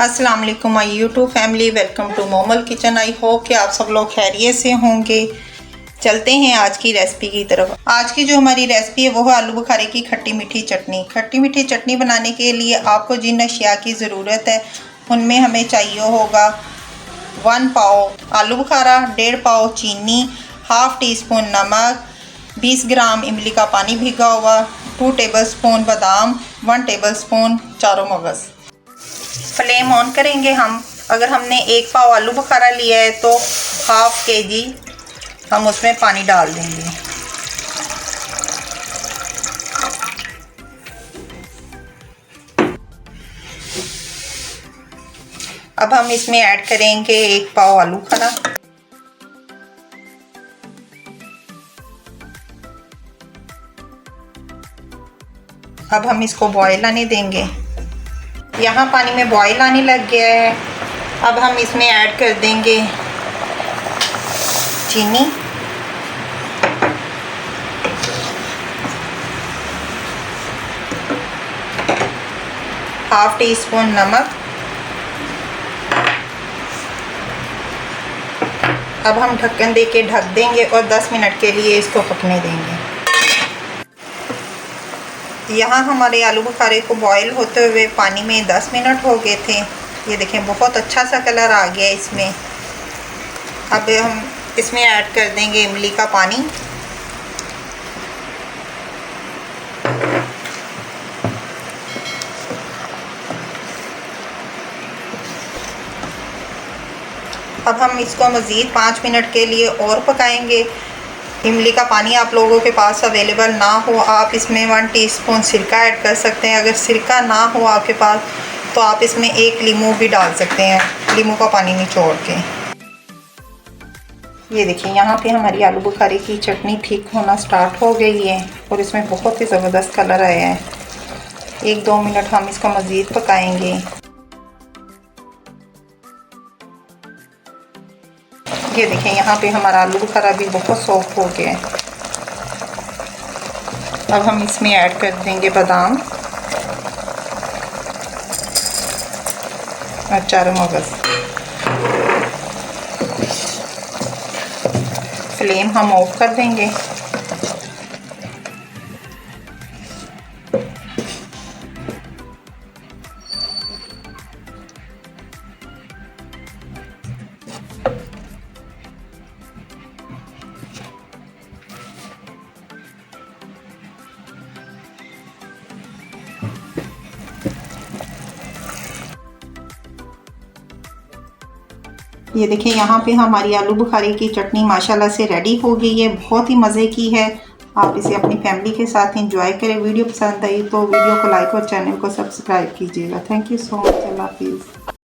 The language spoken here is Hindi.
अस्सलाम वालेकुम my YouTube family, welcome to Momal kitchen. I hope कि आप सब लोग खैरियत से होंगे। चलते हैं आज की रेसिपी की तरफ। आज की जो हमारी रेसिपी है वो है आलू बुखारे की खट्टी मीठी चटनी। खट्टी मीठी चटनी बनाने के लिए आपको जिन अशिया की ज़रूरत है उनमें हमें चाहिए होगा 1 पाव आलू बुखारा, 1.5 पाव चीनी, हाफ़ टी स्पून नमक, 20 ग्राम इमली का पानी भिगा हुआ, 2 टेबलस्पून बादाम, 1 टेबलस्पून चारों मगज़। फ्लेम ऑन करेंगे हम। अगर हमने 1 पाव आलू बुखारा लिया है तो ½ kg हम उसमें पानी डाल देंगे। अब हम इसमें ऐड करेंगे 1 पाव आलू बुखारा। अब हम इसको बॉयल आने देंगे। यहाँ पानी में बॉयल आने लग गया है। अब हम इसमें ऐड कर देंगे चीनी, ½ टी स्पून नमक। अब हम ढक्कन दे के ढक देंगे और 10 मिनट के लिए इसको पकने देंगे। यहाँ हमारे आलू बुखारे को बॉईल होते हुए पानी में 10 मिनट हो गए थे। ये देखें बहुत अच्छा सा कलर आ गया इसमें। अब हम इसमें ऐड कर देंगे इमली का पानी। अब हम इसको मज़ीद 5 मिनट के लिए और पकाएंगे। इमली का पानी आप लोगों के पास अवेलेबल ना हो, आप इसमें 1 टीस्पून सिरका ऐड कर सकते हैं। अगर सिरका ना हो आपके पास तो आप इसमें 1 लीमू भी डाल सकते हैं, लीमू का पानी निचोड़ के। ये देखिए यहाँ पे हमारी आलू बुखारे की चटनी ठीक होना स्टार्ट हो गई है और इसमें बहुत ही ज़बरदस्त कलर आया है। 1-2 मिनट हम इसको मज़ीद पकाएंगे। ये देखें यहाँ पे हमारा आलू बुखारा भी बहुत सॉफ्ट हो गया है। अब हम इसमें ऐड कर देंगे बादाम और चारों मगज़। फ्लेम हम ऑफ कर देंगे। ये देखिए यहाँ पे हमारी आलू बुखारे की चटनी माशाल्लाह से रेडी हो गई है। बहुत ही मज़े की है। आप इसे अपनी फैमिली के साथ एंजॉय करें। वीडियो पसंद आई तो वीडियो को लाइक और चैनल को सब्सक्राइब कीजिएगा। Thank you so much. अल्लाह हाफिज़।